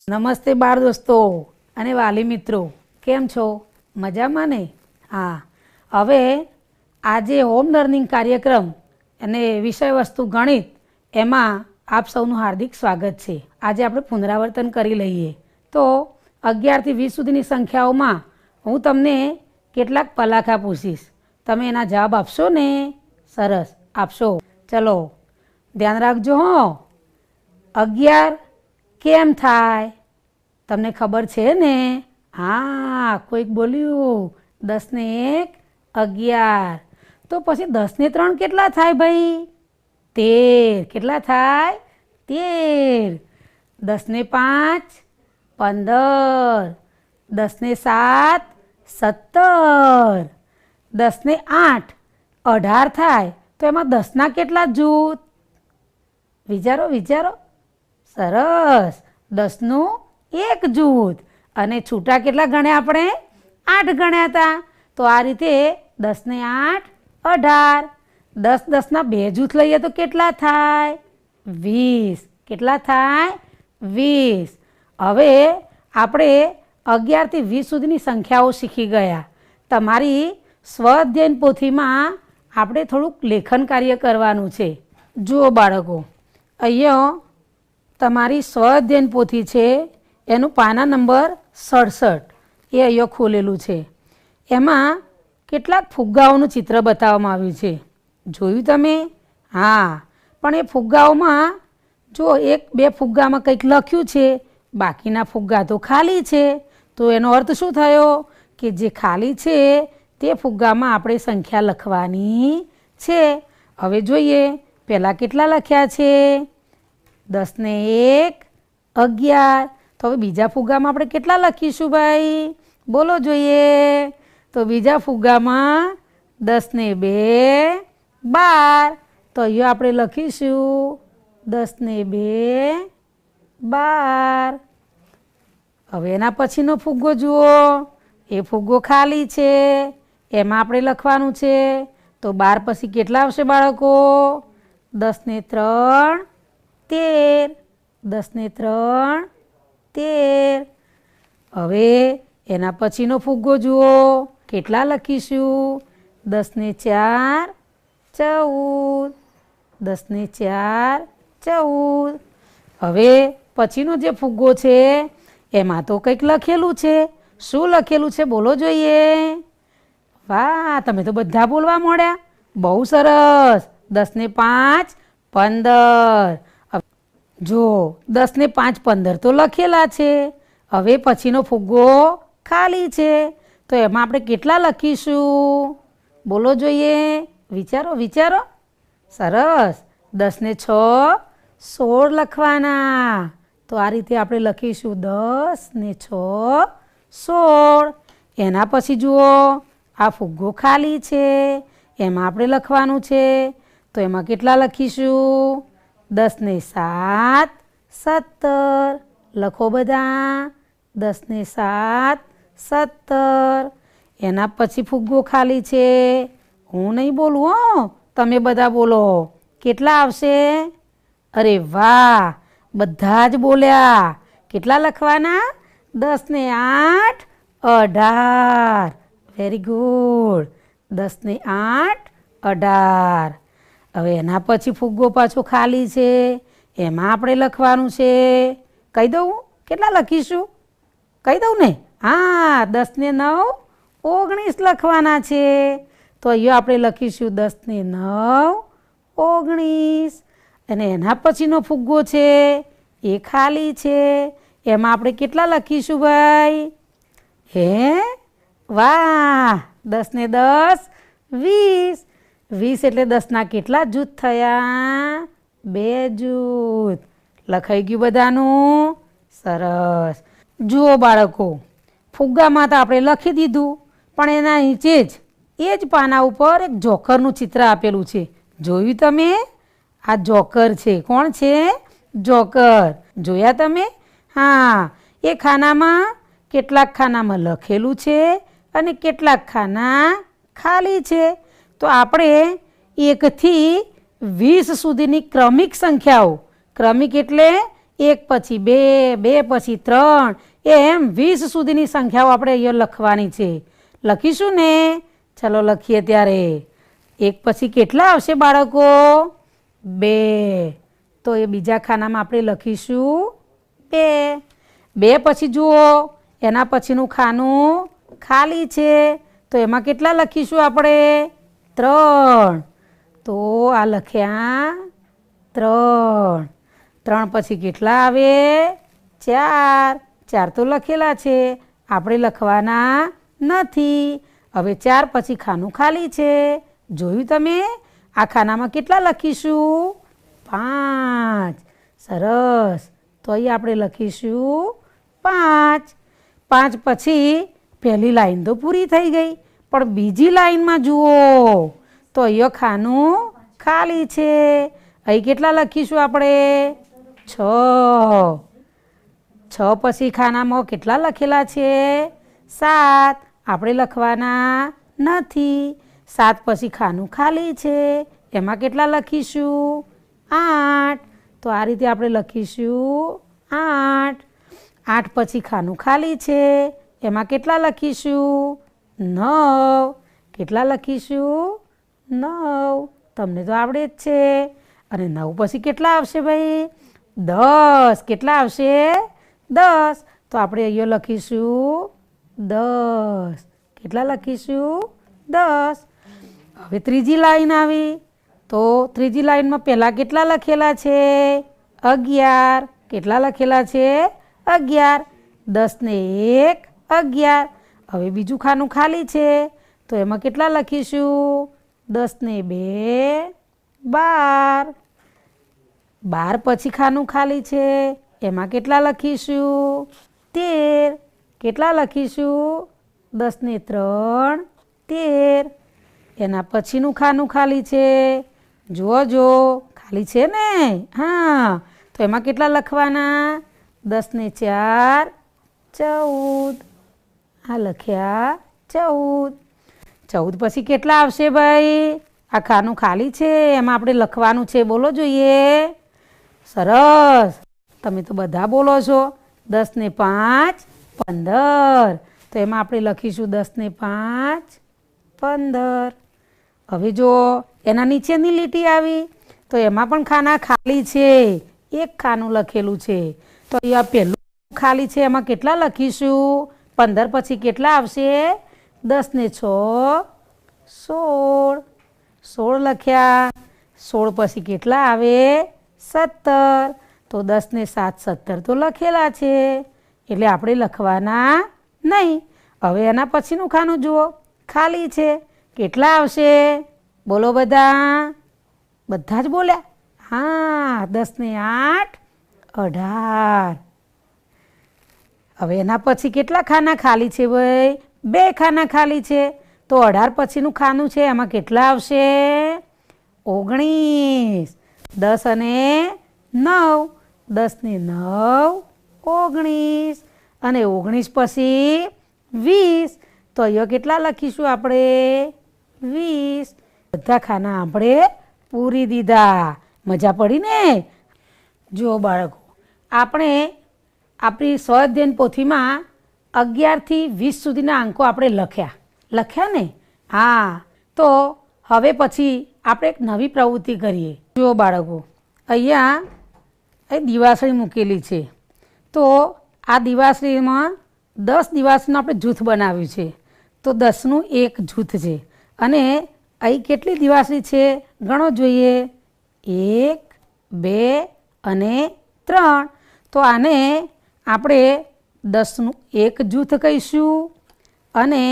નમસ્તે બાળ દોસ્તો અને વાલી મિત્રો, કેમ છો? મજામાં ને? હા, હવે આજે હોમ લર્નિંગ કાર્યક્રમ અને વિષય વસ્તુ ગણિત એમાં આપ સૌનું હાર્દિક સ્વાગત છે. આજે આપણે પુનરાવર્તન કરી લઈએ. તો 11 થી 20 સુધીની સંખ્યાઓમાં હું તમને કેટલાક પલાખા પૂછીશ, તમે એના જવાબ આપશો ને? સરસ, આપશો. ચલો ધ્યાન રાખજો હો. 11 કેમ થાય? તમને ખબર છે ને? હા, કોઈક બોલ્યું 10 ને 1 11. તો પછી 10 ને 3 કેટલા થાય ભાઈ? 13. કેટલા થાય? 13. 10 ને 5 15. 10 ને 7 17. 10 ને 8 18 થાય. તો એમાં 10 ના કેટલા જૂથ? વિચારો વિચારો. સરસ, 10 નું એક જૂથ. અને છૂટા કેટલા ગણ્યા આપણે? 8 ગણ્યા હતા. તો આ રીતે 10 ને 8 18. 10 10 ના બે જૂથ લઈએ તો કેટલા થાય? 20. કેટલા થાય? 20. હવે આપણે 11 થી 20 સુધીની સંખ્યાઓ શીખી ગયા. તમારી સ્વઅધ્યયન પોથીમાં આપણે થોડુંક લેખન કાર્ય કરવાનું છે. જુઓ બાળકો, અહીંયા તમારી સ્વઅધ્યયન પોથી છે, એનું પાના નંબર 67 એ અહીંયા ખોલેલું છે. એમાં કેટલાક ફુગ્ગાઓનું ચિત્ર બતાવવામાં આવ્યું છે. જોયું તમે? હા, પણ એ ફુગ્ગાઓમાં જો 1-2 ફુગ્ગામાં કંઈક લખ્યું છે, બાકીના ફુગ્ગા તો ખાલી છે. તો એનો અર્થ શું થયો? કે જે ખાલી છે તે ફુગ્ગામાં આપણે સંખ્યા લખવાની છે. હવે જોઈએ પહેલાં કેટલા લખ્યા છે? 10 ને 1 11. તો હવે બીજા ફુગ્ગામાં આપણે કેટલા લખીશું ભાઈ? બોલો જોઈએ. તો બીજા ફુગ્ગામાં 10 ને 2 12. તો અહીંયા આપણે લખીશું 10 ને 2 12. હવે એના પછીનો ફુગ્ગો જુઓ, એ ફુગ્ગો ખાલી છે, એમાં આપણે લખવાનું છે. તો 12 પછી કેટલા આવશે બાળકો? 10 ને 3 13. 10 ને 3 13. હવે એના પછીનો ફુગ્ગો જુઓ, કેટલા લખીશું? 10 ને 4 14. 10 ને 4 14. હવે પછીનો જે ફુગ્ગો છે એમાં તો કંઈક લખેલું છે. શું લખેલું છે બોલો જોઈએ? વાહ, તમે તો બધા બોલવા મળ્યા. બહુ સરસ. 10 ને 5 15. જો 10 ને 5 15 તો લખેલા છે. હવે પછીનો ફુગ્ગો ખાલી છે. તો એમાં આપણે કેટલા લખીશું? બોલો જોઈએ. વિચારો વિચારો. સરસ. 10 ને 6 16 લખવાના. તો આ રીતે આપણે લખીશું 10 ને 6 16. એના પછી જુઓ, આ ફુગ્ગો ખાલી છે, એમાં આપણે લખવાનું છે. તો એમાં કેટલા લખીશું? 10 ને 7 17. લખો બધા. 10 ને 7 17. એના પછી ફુગ્ગો ખાલી છે. હું નહીં બોલું હો, તમે બધા બોલો. કેટલા આવશે? અરે વાહ, બધા જ બોલ્યા. કેટલા લખવાના? 10 ને 8 18. Very good. 10 ને 8 18. હવે એના પછી ફુગ્ગો પાછો ખાલી છે, એમાં આપણે લખવાનું છે. કહી દઉં કેટલા લખીશું? કહી દઉં ને? હા, 10 ને 9 19 લખવાના છે. તો અહીંયા આપણે લખીશું 10 ને 9 19. અને એના પછીનો ફુગ્ગો છે એ ખાલી છે, એમાં આપણે કેટલા લખીશું ભાઈ? હે વાહ, 10 ને 10 20. 20 એટલે 10 ના કેટલા જૂથ થયા? 2 જૂથ. લખાઈ ગયું બધાનું? સરસ. જુઓ બાળકો, ફુગ્ગામાં તો આપણે લખી દીધું, પણ એના નીચે જ એ જ પાના ઉપર એક જોકરનું ચિત્ર આપેલું છે. જોયું તમે? આ જોકર છે. કોણ છે? જોકર. જોયા તમે? હા, એ ખાનામાં કેટલાક ખાનામાં લખેલું છે અને કેટલાક ખાના ખાલી છે. તો આપણે 1 થી 20 સુધીની ક્રમિક સંખ્યાઓ, ક્રમિક એટલે એક પછી બે, બે પછી ત્રણ, એમ 20 સુધીની સંખ્યાઓ આપણે અહીંયા લખવાની છે. લખીશું ને? ચલો લખીએ ત્યારે. એક પછી કેટલા આવશે બાળકો? 2. તો એ બીજા ખાનામાં આપણે લખીશું 2. 2 પછી જુઓ, એના પછીનું ખાનું ખાલી છે, તો એમાં કેટલા લખીશું આપણે? 3. તો આ લખ્યા 3. 3 પછી કેટલા આવે? 4. 4 તો લખેલા છે, આપણે લખવાના નથી. હવે 4 પછી ખાનું ખાલી છે. જોયું તમે? આ ખાનામાં કેટલા લખીશું? 5. સરસ. તો અહીં આપણે લખીશું 5. 5 પછી પહેલી લાઈન તો પૂરી થઈ ગઈ, પણ બીજી લાઈનમાં જુઓ તો અહીંયા ખાનું ખાલી છે. અહીં કેટલા લખીશું આપણે? 6. 6 પછી ખાનામાં કેટલા લખેલા છે? 7. આપણે લખવાના નથી. 7 પછી ખાનું ખાલી છે, એમાં કેટલા લખીશું? 8. તો આ રીતે આપણે લખીશું 8. 8 પછી ખાનું ખાલી છે, એમાં કેટલા લખીશું? 9. કેટલા લખીશું? 9. તમને તો આવડે જ છે. અને 9 પછી કેટલા આવશે ભાઈ? 10. કેટલા આવશે? 10. તો આપણે અહીંયા લખીશું 10. કેટલા લખીશું? 10. હવે ત્રીજી લાઈન આવી, તો ત્રીજી લાઈનમાં પહેલાં કેટલા લખેલા છે? 11. કેટલા લખેલા છે? 11. 10 ને 1 11. હવે બીજું ખાનું ખાલી છે, તો એમાં કેટલા લખીશું? 10 ને 2 12. 12 પછી ખાનું ખાલી છે, એમાં કેટલા લખીશું? 13. કેટલા લખીશું? 10 ને 3 13. એના પછીનું ખાનું ખાલી છે, જુઓ ખાલી છે ને? હા, તો એમાં કેટલા લખવાના? 10 ને 4 14. આ લખ્યા 14. 14 પછી કેટલા આવશે ભાઈ? આ ખાનું ખાલી છે, એમાં આપણે લખવાનું છે. બોલો જોઈએ. સરસ, તમે તો બધા બોલો છો. 10 ને 5 15. તો એમાં આપણે લખીશું 10 ને 5 15. હવે જો એના નીચેની લીટી આવી, તો એમાં પણ ખાના ખાલી છે, એક ખાનું લખેલું છે. તો અહીંયા પહેલું ખાલી છે, એમાં કેટલા લખીશું? 15 પછી કેટલા આવશે? 10 ને 6 16. 16 લખ્યા. 16 પછી કેટલા આવે? 17. તો 10 ને 7 17 તો લખેલા છે, એટલે આપણે લખવાના નહીં. હવે એના પછીનું ખાનું જુઓ, ખાલી છે. કેટલા આવશે? બોલો બધા. બધા જ બોલ્યા? હા, 10 ને 8 18. હવે એના પછી કેટલા ખાના ખાલી છે ભાઈ? 2 ખાના ખાલી છે. તો 18 પછીનું ખાનું છે, એમાં કેટલા આવશે? 19. 10 અને 9. 10 ને 9 19. અને 19 પછી 20. તો અહીંયા કેટલા લખીશું આપણે? 20. બધા ખાના આપણે પૂરી દીધા. મજા પડી ને? જુઓ બાળકો, આપણે આપણી સ્વાધ્યાયન પોથીમાં 11 થી 20 સુધીના અંકો આપણે લખ્યા ને? હા, તો હવે પછી આપણે એક નવી પ્રવૃત્તિ કરીએ. જુઓ બાળકો, અહીંયા દિવાસળી મૂકેલી છે. તો આ દિવાસળીમાં 10 દિવાસળીનું આપણે જૂથ બનાવ્યું છે. તો 10નું એક જૂથ છે. અને અહીં કેટલી દિવાસળી છે ગણો જોઈએ? 1 2 અને 3. તો આને આપણે 10નું એક જૂથ કહીશું, અને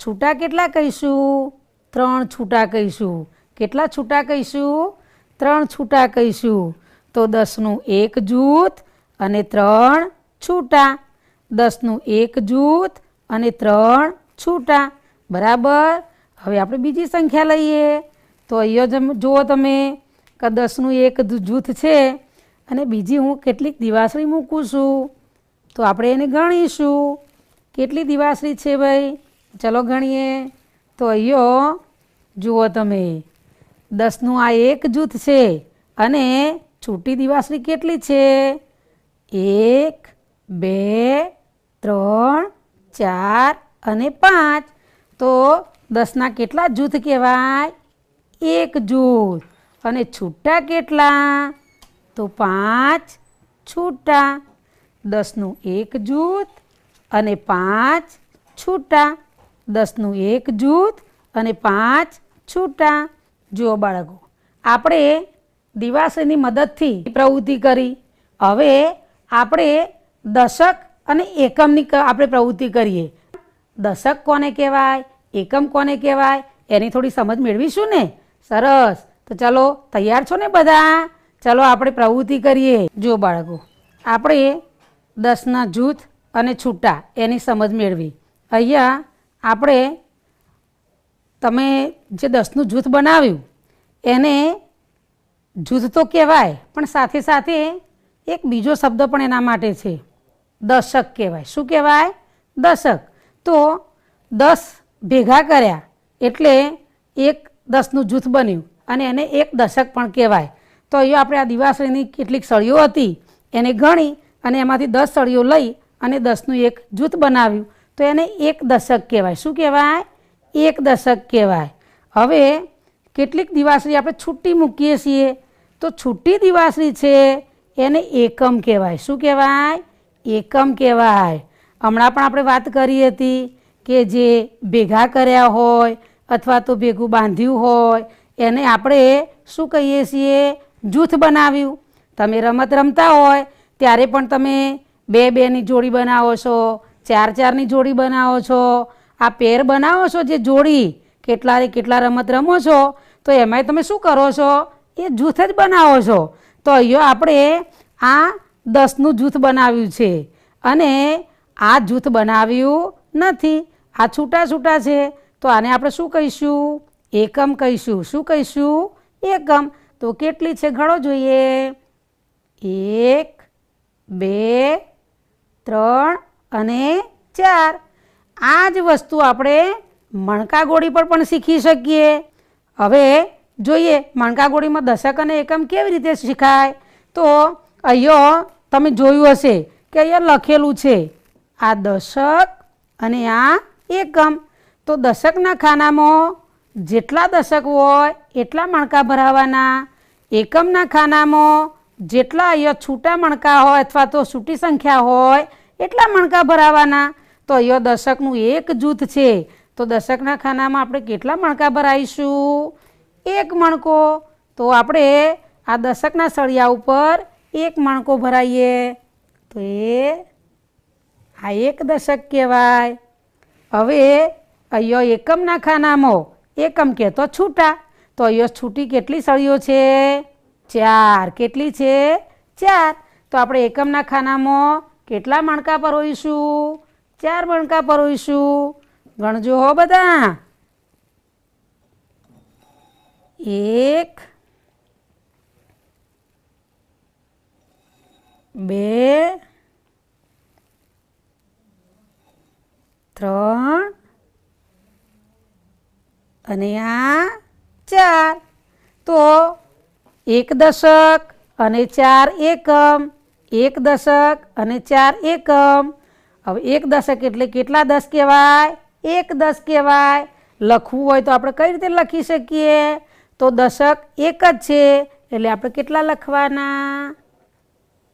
છૂટા કેટલા કહીશું? 3 છૂટા કહીશું. કેટલા છૂટા કહીશું? 3 છૂટા કહીશું. તો 10નું એક જૂથ અને 3 છૂટા. 10નું એક જૂથ અને 3 છૂટા. બરાબર. હવે આપણે બીજી સંખ્યા લઈએ. તો અહીંયા જુઓ તમે કે 10નું એક જૂથ છે, અને બીજી હું કેટલીક દિવાસળી મૂકું છું. તો આપણે એને ગણીશું. કેટલી દિવાસળી છે ભાઈ? ચલો ગણીએ. તો અહીંયા જુઓ તમે, 10નું આ એક જૂથ છે, અને છૂટી દિવાસળી કેટલી છે? 1 2 3 4 અને 5. તો 10ના કેટલા જૂથ કહેવાય? એક જૂથ. અને છૂટા કેટલા? તો 5 છૂટા. 10નું એક જૂથ અને 5 છૂટા. 10નું એક જૂથ અને 5 છૂટા. જુઓ બાળકો, આપણે દિવાસળીની મદદથી પ્રવૃત્તિ કરી. હવે આપણે દશક અને એકમની આપણે પ્રવૃત્તિ કરીએ. દશક કોને કહેવાય, એકમ કોને કહેવાય, એની થોડી સમજ મેળવીશું ને? સરસ. તો ચલો, તૈયાર છો ને બધા? ચલો આપણે પ્રવૃત્તિ કરીએ. જો બાળકો, આપણે 10ના જૂથ અને છૂટા એની સમજ મેળવી. અહીંયા આપણે તમે જે 10નું જૂથ બનાવ્યું એને જૂથ તો કહેવાય, પણ સાથે સાથે એક બીજો શબ્દ પણ એના માટે છે, દશક કહેવાય. શું કહેવાય? દશક. તો 10 ભેગા કર્યા એટલે એક 10નું જૂથ બન્યું અને એને એક દશક પણ કહેવાય. તો અહીંયા આપણે આ દિવાસળીની કેટલીક સળીઓ હતી એને ગણી અને એમાંથી 10 સળીઓ લઈ અને 10નું એક જૂથ બનાવ્યું, તો એને એક દશક કહેવાય. શું કહેવાય? એક દશક કહેવાય. હવે કેટલીક દિવાસળી આપણે છૂટી મૂકીએ છીએ, તો છૂટી દિવાસળી છે એને એકમ કહેવાય. શું કહેવાય? એકમ કહેવાય. હમણાં પણ આપણે વાત કરી હતી કે જે ભેગા કર્યા હોય અથવા તો ભેગું બાંધ્યું હોય એને આપણે શું કહીએ છીએ? જૂથ બનાવ્યું. તમે રમત રમતા હોય ત્યારે પણ તમે 2-2ની જોડી બનાવો છો, 4-4ની જોડી બનાવો છો. આ પેર બનાવો છો, જે જોડી કેટલા રમત રમો છો, તો એમાંય તમે શું કરો છો? એ જૂથ જ બનાવો છો. તો અહીંયા આપણે આ 10નું જૂથ બનાવ્યું છે અને આ જૂથ બનાવ્યું નથી. આ છૂટા છૂટા છે, તો આને આપણે શું કહીશું? એકમ કહીશું. શું કહીશું? એકમ. તો કેટલી છે ગણો જોઈએ? 1 2 3 અને 4. આ જ વસ્તુ આપણે મણકા ગોળી પર પણ શીખી શકીએ. હવે જોઈએ મણકા ગોળીમાં દશક અને એકમ કેવી રીતે શીખાય. તો અહીંયા તમે જોયું હશે કે અહીંયા લખેલું છે આ દશક અને આ એકમ. તો દશકના ખાનામાં જેટલા દશક હોય એટલા મણકા ભરાવાના. એકમના ખાનામાં જેટલા અહીંયા છૂટા મણકા હોય અથવા તો છૂટી સંખ્યા હોય એટલા મણકા ભરાવાના. તો અહીંયા દશકનું એક જૂથ છે, તો દશકના ખાનામાં આપણે કેટલા મણકા ભરાઈશું? એક મણકો. તો આપણે આ દશકના સળિયા ઉપર એક મણકો ભરાઈએ, તો આ એક દશક કહેવાય. હવે અહીંયા એકમના ખાનામાં એકમ કહેતો છૂટા, તો અહીંયા છૂટી કેટલી સળીઓ છે? 4. કેટલી છે? 4. તો આપણે એકમના ખાનામાં કેટલા મણકા પરોઈશું? 4 મણકા પરોઈશું. ગણજો હો બધા. 1 2 3 અને આ 4. તો એક દશક અને 4 એકમ. એક દશક અને 4 એકમ. હવે એક દશક એટલે કેટલા 10 કહેવાય? એક 10 કહેવાય. લખવું હોય તો આપણે કઈ રીતે લખી શકીએ? તો દશક એક જ છે એટલે આપણે કેટલા લખવાના?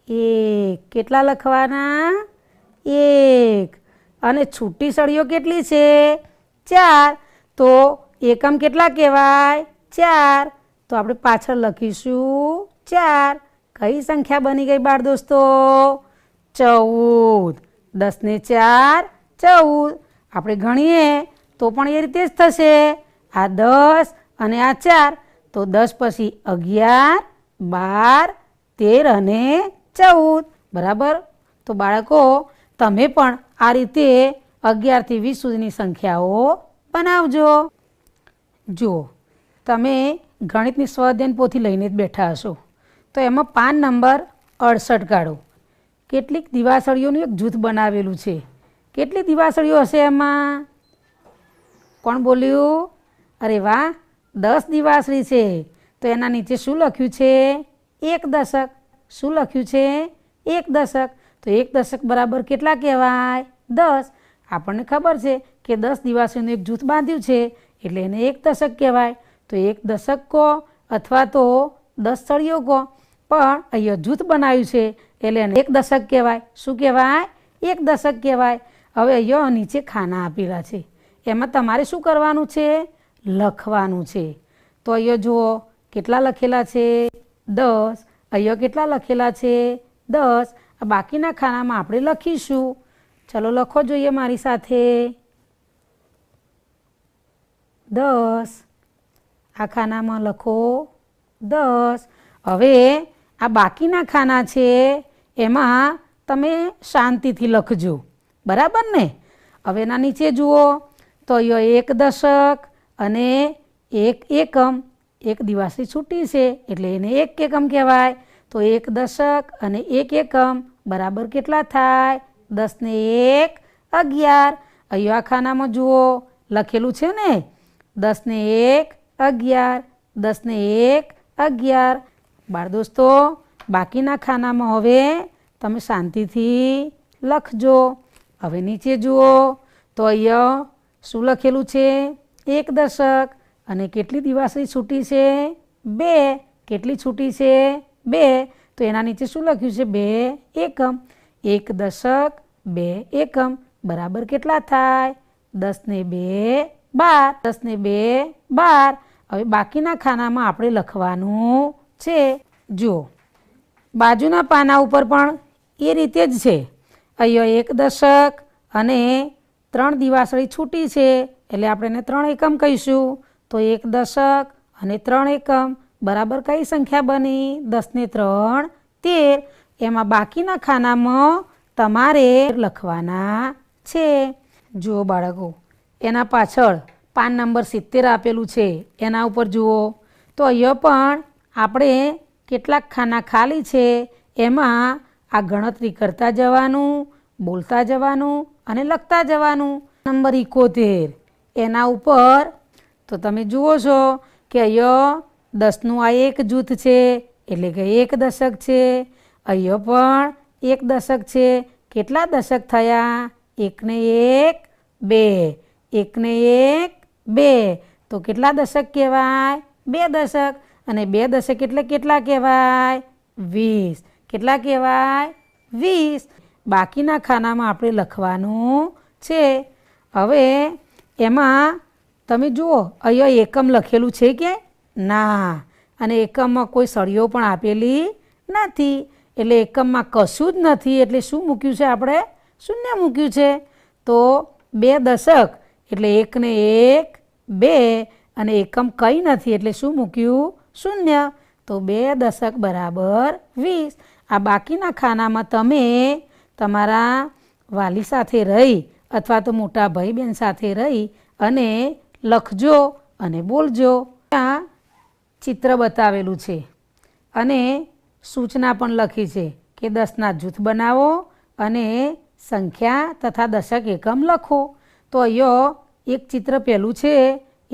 1. કેટલા લખવાના? 1. અને છૂટી સળીઓ કેટલી છે? 4. તો એકમ કેટલા કહેવાય? 4. તો આપણે પાછળ લખીશું 4. કઈ સંખ્યા બની ગઈ બાળ દોસ્તો? 14. 10 ને 4 14. આપણે ગણીએ તો પણ એ રીતે જ થશે. આ 10 અને આ 4. તો 10 પછી 11 12 13 અને 14. બરાબર. તો બાળકો તમે પણ આ રીતે 11 થી 20 સુધીની સંખ્યાઓ બનાવજો. જુઓ, તમે ગણિતની સ્વાધ્યાયન પોથી લઈને જ બેઠા હશો, તો એમાં પાન નંબર 68 કાઢો. કેટલીક દિવાસળીઓનું એક જૂથ બનાવેલું છે. કેટલી દિવાસળીઓ હશે એમાં? કોણ બોલ્યું? અરે વાહ, 10 દિવાસળી છે. તો એના નીચે શું લખ્યું છે? એક દશક. શું લખ્યું છે? એક દશક. તો એક દશક બરાબર કેટલા કહેવાય? 10. આપણને ખબર છે કે 10 દિવાસોનું એક જૂથ બાંધ્યું છે એટલે એને એક દશક કહેવાય. તો એક દશક કહો અથવા તો 10 સળીઓ કહો, પણ અહીંયા જૂથ બનાવ્યું છે એટલે એને એક દશક કહેવાય. શું કહેવાય? એક દશક કહેવાય. હવે અહીંયા નીચે ખાના આપેલા છે, એમાં તમારે શું કરવાનું છે? લખવાનું છે. તો અહીંયા જુઓ કેટલા લખેલા છે? 10. અહીંયા કેટલા લખેલા છે? 10. આ બાકીના ખાનામાં આપણે લખીશું. ચલો લખો જોઈએ મારી સાથે. 10. આ ખાનામાં લખો 10. હવે આ બાકીના ખાના છે એમાં તમે શાંતિથી લખજો, બરાબર ને? હવે એના નીચે જુઓ તો અહીંયા એક દશક અને એક એકમ. એક દિવાસી છૂટી છે એટલે એને એક એકમ કહેવાય. તો એક દશક અને એક એકમ બરાબર કેટલા થાય? 10 ને 1 11. અહીંયા ખાનામાં જુઓ લખેલું છે ને 10 ને 1 11. 10 ને 1 11. બાળ દોસ્તો, બાકીના ખાનામાં હવે તમે શાંતિથી લખજો. હવે નીચે જુઓ તો અહીંયા શું લખેલું છે? એક દશક અને કેટલી દિવાસળી છૂટી છે? 2. કેટલી છૂટી છે? 2. તો એના નીચે શું લખ્યું છે? 2 એકમ. એક દશક 2 એકમ બરાબર કેટલા થાય? 10 ને 2 12. 10 ને 2 12. હવે બાકીના ખાનામાં આપણે લખવાનું છે. જુઓ બાજુના પાના ઉપર પણ એ રીતે જ છે. અહીંયા એક દશક અને 3 દિવાસળી છૂટી છે એટલે આપણે એને 3 એકમ કહીશું. તો એક દશક અને 3 એકમ બરાબર કઈ સંખ્યા બની? 10 ને 3 13. એમાં બાકીના ખાનામાં તમારે લખવાના છે. જુઓ બાળકો, એના પાછળ પાન નંબર 70 આપેલું છે, એના ઉપર જુઓ તો અહીંયા પણ આપણે કેટલાક ખાના ખાલી છે એમાં આ ગણતરી કરતા જવાનું, બોલતા જવાનું અને લખતા જવાનું. નંબર 71 એના ઉપર તો તમે જુઓ છો કે અહીંયા 10નું આ એક જૂથ છે એટલે કે એક દશક છે. અહીંયા પણ એક દશક છે. કેટલા દશક થયા? 1 ને 1 2. 1 ને 1 2. તો કેટલા દશક કહેવાય? 2 દશક. અને 2 દશક એટલે કેટલા કહેવાય? 20. કેટલા કહેવાય? 20. બાકીના ખાનામાં આપણે લખવાનું છે. હવે એમાં તમે જુઓ અહીંયા એકમ લખેલું છે કે ના? અને એકમમાં કોઈ સળીઓ પણ આપેલી નથી એટલે એકમમાં કશું જ નથી. એટલે શું મૂક્યું છે આપણે? શૂન્ય મૂક્યું છે. તો 2 દશક એટલે 1 ને 1 2 અને એકમ કંઈ નથી એટલે શું મૂક્યું? શૂન્ય. તો 2 દશક બરાબર 20. આ બાકીના ખાનામાં તમે તમારા વાલી સાથે રહી અથવા તો મોટા ભાઈ બહેન સાથે રહી અને લખજો અને બોલજો. ત્યાં ચિત્ર બતાવેલું છે અને સૂચના પણ લખી છે કે 10ના જૂથ બનાવો અને સંખ્યા તથા દશક એકમ લખો. તો અહીંયા એક ચિત્ર પહેલું છે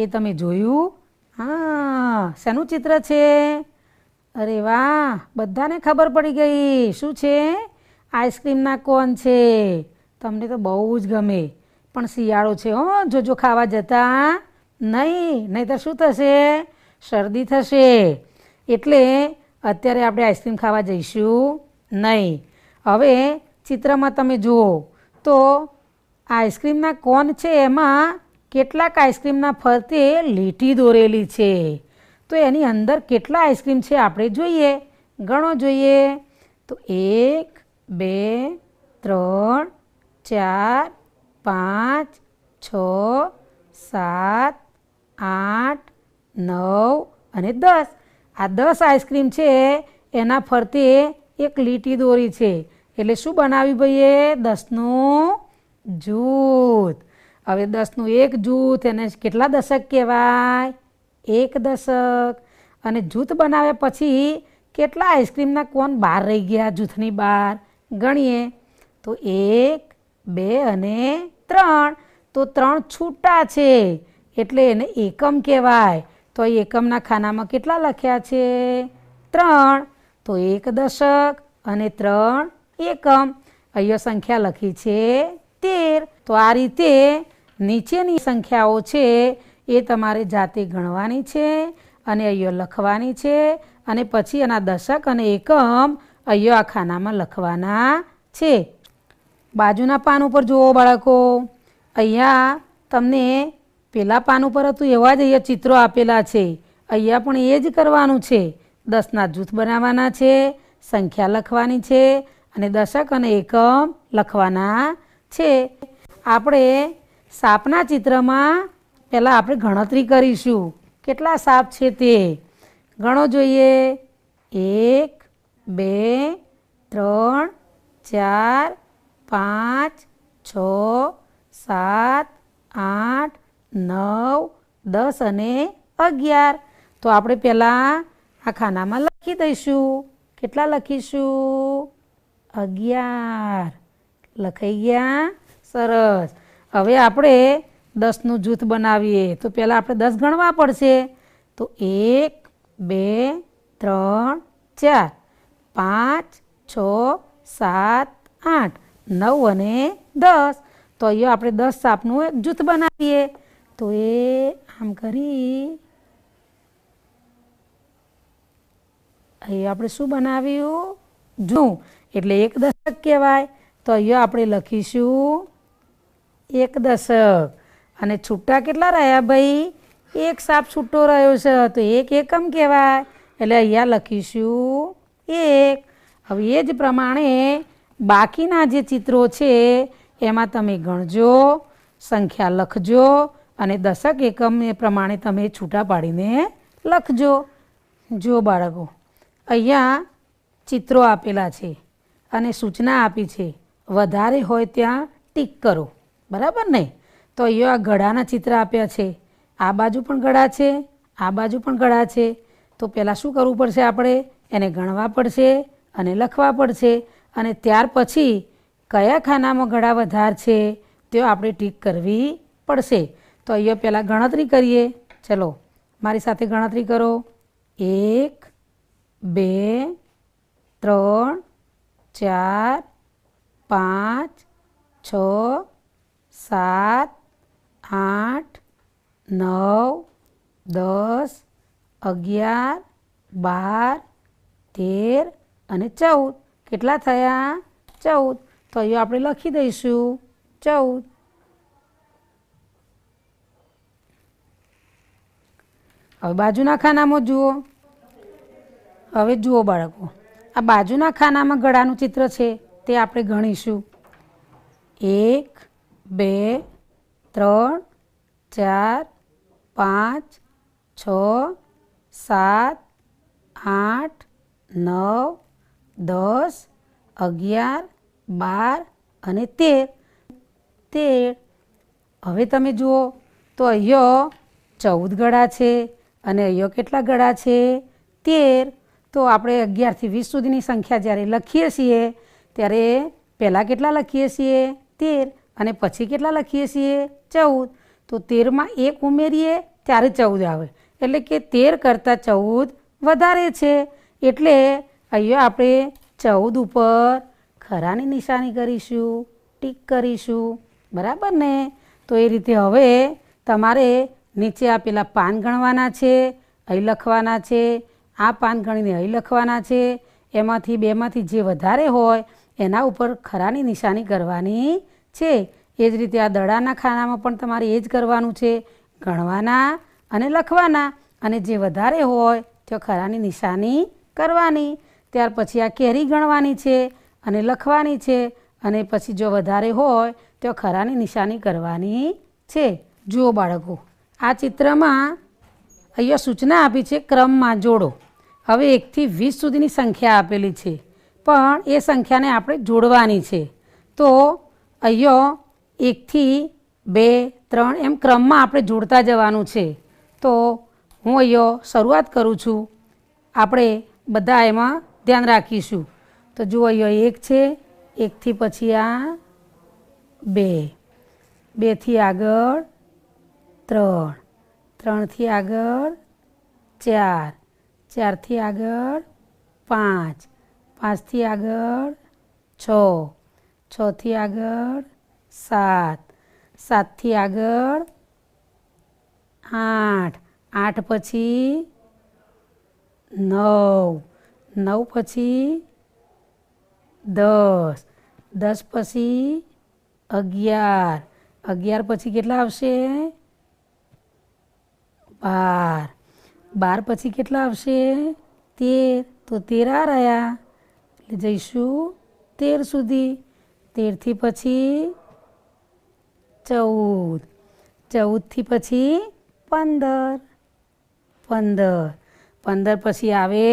એ તમે જોયું? હા, શેનું ચિત્ર છે? અરે વાહ, બધાને ખબર પડી ગઈ. શું છે? આઈસ્ક્રીમના કોન છે. તમને તો બહુ જ ગમે, પણ શિયાળો છે હો, જોજો ખાવા જતા નહીં તો શું થશે? શરદી થશે. એટલે અત્યારે આપણે આઈસ્ક્રીમ ખાવા જઈશું નહીં. હવે ચિત્રમાં તમે જુઓ તો આઈસ્ક્રીમના કોન છે એમાં કેટલાક આઈસ્ક્રીમના ફરતે લીટી દોરેલી છે. તો એની અંદર કેટલા આઈસ્ક્રીમ છે આપણે જોઈએ, ગણો જોઈએ. તો 1 2 3 4 5 6 7 8 9 અને 10. આ 10 આઈસ્ક્રીમ છે એના ફરતે એક લીટી દોરી છે એટલે શું બનાવ્યું ભાઈએ? 10નું જૂથ. હવે 10નું એક જૂથ એને કેટલા દશક કહેવાય? 1 દશક. અને જૂથ બનાવ્યા પછી કેટલા આઈસ્ક્રીમના કોન બહાર રહી ગયા જૂથની બહાર? ગણીએ તો 1 2 અને 3. તો 3 છૂટા છે એટલે એને એકમ કહેવાય. તો એકમના ખાનામાં કેટલા લખ્યા છે? 3. તો 1 દશક અને 3 એકમ. અહીંયા સંખ્યા લખી છે 13. તો આ રીતે નીચેની સંખ્યાઓ છે એ તમારે જાતે ગણવાની છે અને અહીંયા લખવાની છે અને પછી એના દશક અને એકમ અહીંયા આ ખાનામાં લખવાના છે. બાજુના પાન ઉપર જુઓ બાળકો, અહીંયા તમને પેલા પાન ઉપર હતું એવા જ અહીંયા ચિત્રો આપેલા છે. અહીંયા પણ એ જ કરવાનું છે. 10ના જૂથ બનાવવાના છે, સંખ્યા લખવાની છે અને દશક અને એકમ લખવાના છે. આપણે સાપના ચિત્રમાં પહેલાં આપણે ગણતરી કરીશું કેટલા સાપ છે તે ગણો જોઈએ. 1 2 3 4 5 6 7 8 9 10 અને 11. તો આપણે પહેલાં આ ખાનામાં લખી દઈશું. કેટલા લખીશું? 11. લખાઈ ગયા? સરસ. હવે આપણે 10નું જૂથ બનાવીએ તો પહેલાં આપણે 10 ગણવા પડશે. તો 1 2 3 4 5 6 7 8 9 અને 10. તો અહીંયા આપણે 10 સાપનું એક જૂથ બનાવીએ. તો એ આમ કરી અહીંયા આપણે શું બનાવ્યું? જૂથ. એટલે એક દશક કહેવાય. તો અહીંયા આપણે લખીશું એક દશક. અને છૂટા કેટલા રહ્યા ભાઈ? એક સાપ છૂટો રહ્યો છે તો એક એકમ કહેવાય. એટલે અહીંયા લખીશું 1. હવે એ જ પ્રમાણે બાકીના જે ચિત્રો છે એમાં તમે ગણજો, સંખ્યા લખજો અને દશક એકમ એ પ્રમાણે તમે છૂટા પાડીને લખજો. જો બાળકો, અહીંયા ચિત્રો આપેલા છે અને સૂચના આપી છે વધારે હોય ત્યાં ટીક કરો, બરાબર ને? તો અહીંયા આ ઘડાના ચિત્ર આપ્યા છે. આ બાજુ પણ ઘડા છે, આ બાજુ પણ ઘડા છે. તો પહેલાં શું કરવું પડશે? આપણે એને ગણવા પડશે અને લખવા પડશે અને ત્યાર પછી કયા ખાનામાં ઘડા વધારે છે તે આપણે ટીક કરવી પડશે. તો અહીંયા પહેલાં ગણતરી કરીએ. ચલો મારી સાથે ગણતરી કરો. 1 2 3 4 5 6 7 8 9 10 11 12 13 અને 14. કેટલા થયા? 14. તો અહીંયા આપણે લખી દઈશું 14. હવે બાજુના ખાનામાં જુઓ. હવે જુઓ બાળકો, આ બાજુના ખાનામાં ઘડાનું ચિત્ર છે તે આપણે ગણીશું. 1 2 3 4 5 6 7 8 9 10 11 12 અને 13. હવે તમે જુઓ તો અહીંયા 14 ગળા છે અને અહીંયા કેટલા ગળા છે? 13. તો આપણે 11થી 20 સુધીની સંખ્યા જ્યારે લખીએ છીએ ત્યારે પહેલાં કેટલા લખીએ છીએ? 13. અને પછી કેટલા લખીએ છીએ? 14. તો 13માં 1 ઉમેરીએ ત્યારે 14 આવે. એટલે કે 13 કરતાં 14 વધારે છે. એટલે અહીંયા આપણે 14 ઉપર ખરાની નિશાની કરીશું, ટીક કરીશું, બરાબર ને? તો એ રીતે હવે તમારે નીચે આપેલા પાન ગણવાના છે, અહીં લખવાના છે. આ પાન ગણીને અહીં લખવાના છે. એમાંથી બેમાંથી જે વધારે હોય એના ઉપર ખરાની નિશાની કરવાની છે. એ જ રીતે આ દડાના ખાનામાં પણ તમારે એ જ કરવાનું છે, ગણવાના અને લખવાના અને જે વધારે હોય તે ખરાની નિશાની કરવાની. ત્યાર પછી આ કેરી ગણવાની છે અને લખવાની છે અને પછી જો વધારે હોય તો ખરાની નિશાની કરવાની છે. જુઓ બાળકો, આ ચિત્રમાં અહીંયા સૂચના આપી છે ક્રમમાં જોડો. હવે 1થી 20 સુધીની સંખ્યા આપેલી છે પણ એ સંખ્યાને આપણે જોડવાની છે. તો અહીંયા 1થી 2 3 એમ ક્રમમાં આપણે જોડતા જવાનું છે. તો હું અહીંયા શરૂઆત કરું છું. આપણે બધા એમાં ધ્યાન રાખીશું. તો જુઓ અહીંયા 1 છે, 1થી પછી આ 2, 2થી આગળ 3, 3થી આગળ 4, 4થી આગળ 5, 5થી આગળ 6, 6 થી આગળ 7, 7 થી આગળ 8, 8 પછી 9, 9 પછી 10, 10 પછી 11, 11 પછી કેટલા આવશે? 12, 12 પછી કેટલા આવશે? 13, તો 13 આ રહ્યા એટલે જઈશું 13 સુધી. 13 થી પછી 14, 14 થી પછી 15, 15, 15 પછી આવે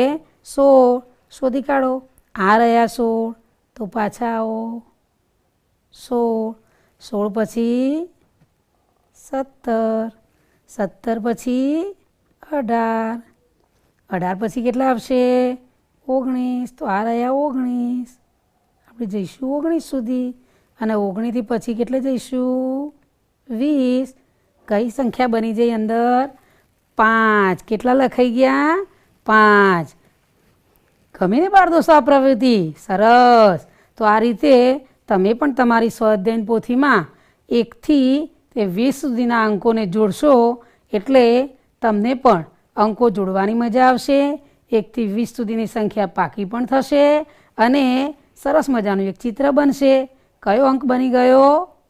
16, શોધી કાઢો. આ રહ્યા 16, તો પાછા આવો 16, 16 પછી 17, 17 પછી 18, 18 પછી કેટલા આવશે? 19, તો આ રહ્યા 19, આપણે જઈશું 19 સુધી. અને 19 થી પછી કેટલે જઈશું? 20. કઈ સંખ્યા બની જઈ અંદર? 5. કેટલા લખાઈ ગયા? 5. ગમે ને બાળ દોસ્તો આ પ્રવૃત્તિ? સરસ. તો આ રીતે તમે પણ તમારી સ્વાધ્યાયન પોથીમાં 1 થી 20 સુધીના અંકોને જોડશો એટલે તમને પણ અંકો જોડવાની મજા આવશે. 1 થી 20 સુધીની સંખ્યા પાકી પણ થશે અને સરસ મજાનું એક ચિત્ર બનશે. કયો અંક બની ગયો?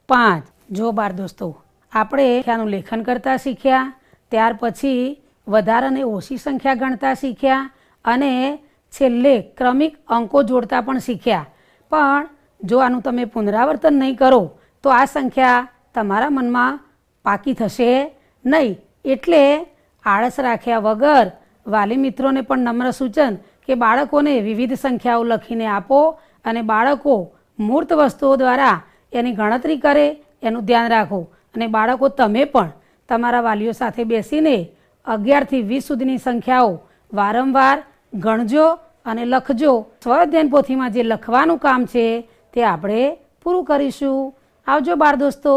5. જો બાળ દોસ્તો આપણે સંખ્યાનું લેખન કરતા શીખ્યા, ત્યાર પછી વધારે અને ઓછી સંખ્યા ગણતા શીખ્યા અને છેલ્લે ક્રમિક અંકો જોડતા પણ શીખ્યા. પણ જો આનું તમે પુનરાવર્તન નહીં કરો તો આ સંખ્યા તમારા મનમાં પાકી થશે નહીં. એટલે આળસ રાખ્યા વગર વાલી મિત્રોને પણ નમ્ર સૂચન કે બાળકોને વિવિધ સંખ્યાઓ લખીને આપો અને બાળકો મૂર્ત વસ્તુઓ દ્વારા એની ગણતરી કરે એનું ધ્યાન રાખો. અને બાળકો તમે પણ તમારા વાલીઓ સાથે બેસીને 11 થી 20 સુધીની સંખ્યાઓ વારંવાર ગણજો અને લખજો. સ્વાધ્યાયન પોથીમાં જે લખવાનું કામ છે તે આપણે પૂરું કરીશું. આવજો બાળ દોસ્તો.